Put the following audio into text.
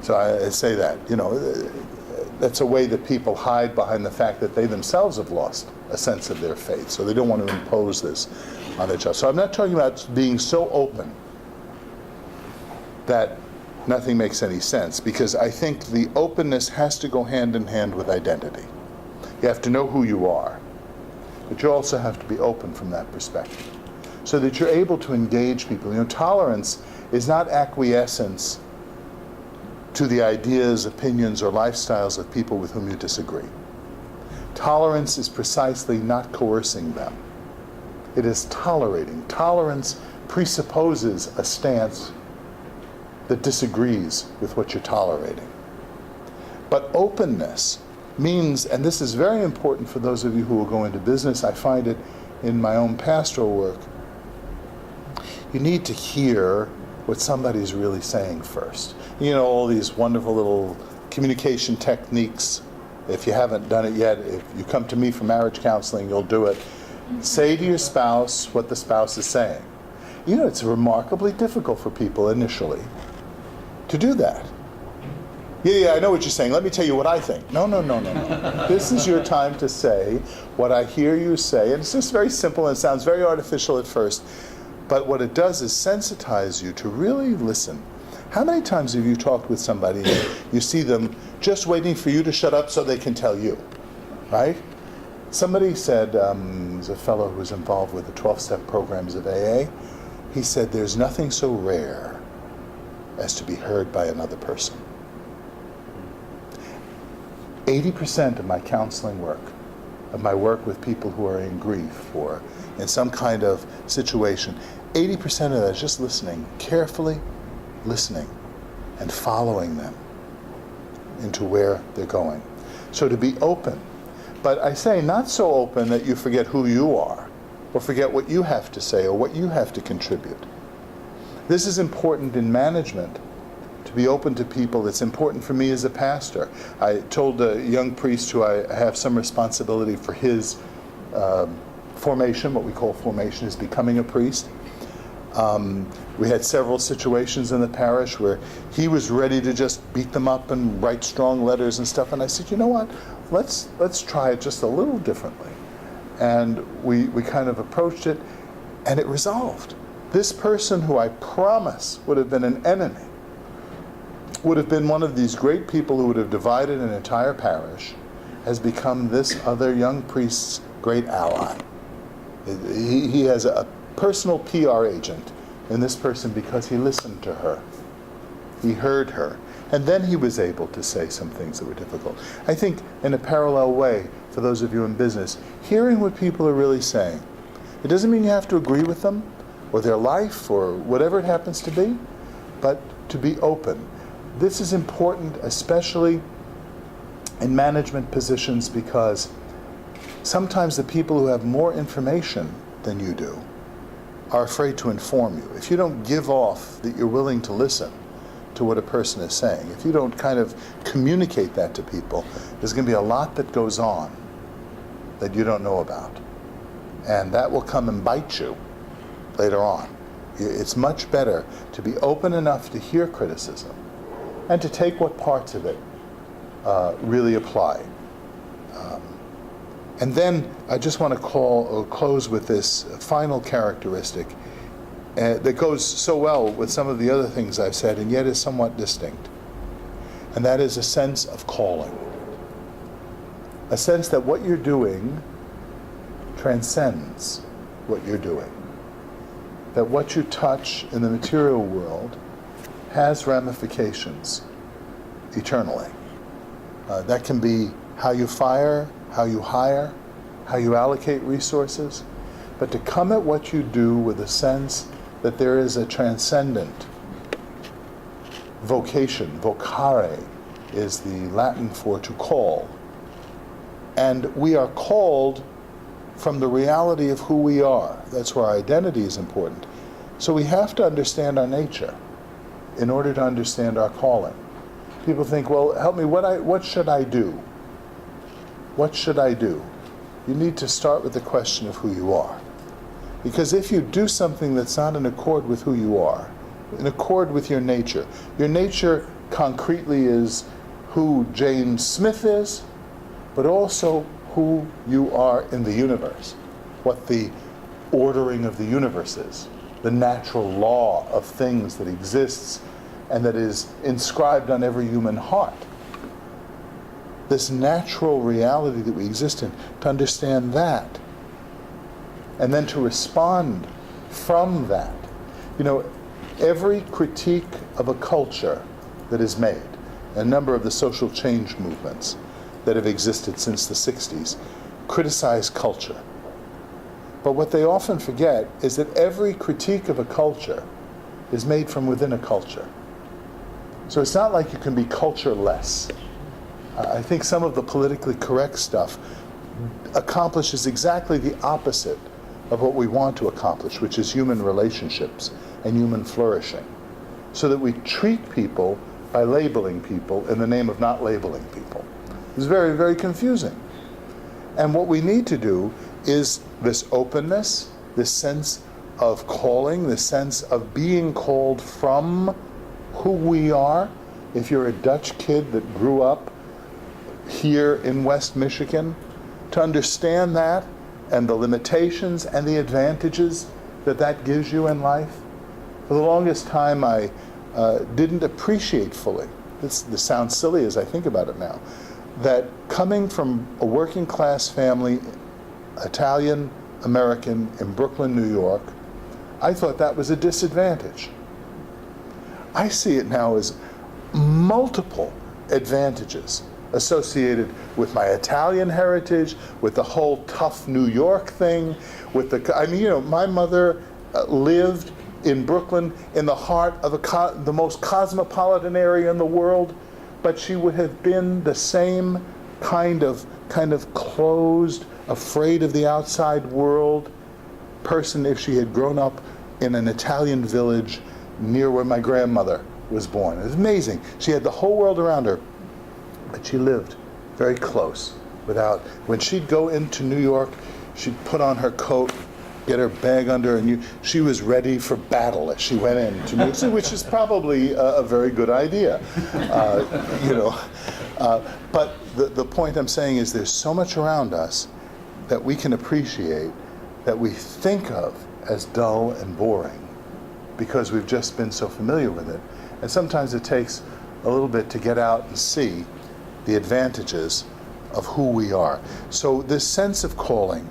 So I say that, that's a way that people hide behind the fact that they themselves have lost a sense of their faith. So they don't want to impose this on their child. So I'm not talking about being so open that nothing makes any sense, because I think the openness has to go hand in hand with identity. You have to know who you are, but you also have to be open from that perspective, so that you're able to engage people. Tolerance is not acquiescence to the ideas, opinions, or lifestyles of people with whom you disagree. Tolerance is precisely not coercing them. It is tolerating. Tolerance presupposes a stance that disagrees with what you're tolerating. But openness means, and this is very important for those of you who will go into business, I find it in my own pastoral work, you need to hear what somebody's really saying first. All these wonderful little communication techniques. If you haven't done it yet, if you come to me for marriage counseling, you'll do it. Say to your spouse what the spouse is saying. It's remarkably difficult for people initially to do that. Yeah, I know what you're saying. Let me tell you what I think. No. This is your time to say what I hear you say. And it's just very simple, and it sounds very artificial at first. But what it does is sensitize you to really listen. How many times have you talked with somebody and you see them just waiting for you to shut up so they can tell you, right? Somebody said, there's a fellow who was involved with the 12-step programs of AA, he said, there's nothing so rare as to be heard by another person. 80% of my counseling work, of my work with people who are in grief or in some kind of situation, 80% of that is just listening, carefully listening and following them into where they're going. So to be open, but I say not so open that you forget who you are or forget what you have to say or what you have to contribute. This is important in management, to be open to people. It's important for me as a pastor. I told a young priest who I have some responsibility for his formation, what we call formation is becoming a priest. We had several situations in the parish where he was ready to just beat them up and write strong letters and stuff, and I said, you know what, let's try it just a little differently. And we kind of approached it, and it resolved. This person who I promise would have been an enemy, would have been one of these great people who would have divided an entire parish, has become this other young priest's great ally. He has a personal PR agent in this person because he listened to her. He heard her. And then he was able to say some things that were difficult. I think in a parallel way, for those of you in business, hearing what people are really saying. It doesn't mean you have to agree with them or their life or whatever it happens to be, but to be open. This is important, especially in management positions, because sometimes the people who have more information than you do are afraid to inform you. If you don't give off that you're willing to listen to what a person is saying, if you don't kind of communicate that to people, there's going to be a lot that goes on that you don't know about. And that will come and bite you later on. It's much better to be open enough to hear criticism and to take what parts of it really apply. And then I just want to close with this final characteristic that goes so well with some of the other things I've said and yet is somewhat distinct. And that is a sense of calling. A sense that what you're doing transcends what you're doing. That what you touch in the material world has ramifications eternally. That can be how you fire, how you hire, how you allocate resources, but to come at what you do with a sense that there is a transcendent vocation. Vocare is the Latin for to call. And we are called from the reality of who we are. That's where our identity is important. So we have to understand our nature in order to understand our calling. People think, well, help me, what should I do? What should I do? You need to start with the question of who you are. Because if you do something that's not in accord with who you are, in accord with your nature concretely is who James Smith is, but also who you are in the universe, what the ordering of the universe is, the natural law of things that exists and that is inscribed on every human heart. This natural reality that we exist in, to understand that, and then to respond from that. You know, every critique of a culture that is made, a number of the social change movements that have existed since the 60s, criticize culture. But what they often forget is that every critique of a culture is made from within a culture. So it's not like you can be cultureless. I think some of the politically correct stuff accomplishes exactly the opposite of what we want to accomplish, which is human relationships and human flourishing. So that we treat people by labeling people in the name of not labeling people. It's very, very confusing. And what we need to do is this openness, this sense of calling, this sense of being called from who we are. If you're a Dutch kid that grew up here in West Michigan, to understand that and the limitations and the advantages that that gives you in life. For the longest time I didn't appreciate fully, this sounds silly as I think about it now, that coming from a working class family, Italian American in Brooklyn, New York, I thought that was a disadvantage. I see it now as multiple advantages associated with my Italian heritage, with the whole tough New York thing, with my mother lived in Brooklyn in the heart of the most cosmopolitan area in the world, but she would have been the same kind of closed, afraid of the outside world person if she had grown up in an Italian village near where my grandmother was born. It was amazing. She had the whole world around her, but she lived very close. When she'd go into New York, she'd put on her coat, get her bag under, and she was ready for battle as she went into New York City, which is probably a very good idea. But the point I'm saying is there's so much around us that we can appreciate that we think of as dull and boring because we've just been so familiar with it. And sometimes it takes a little bit to get out and see the advantages of who we are. So this sense of calling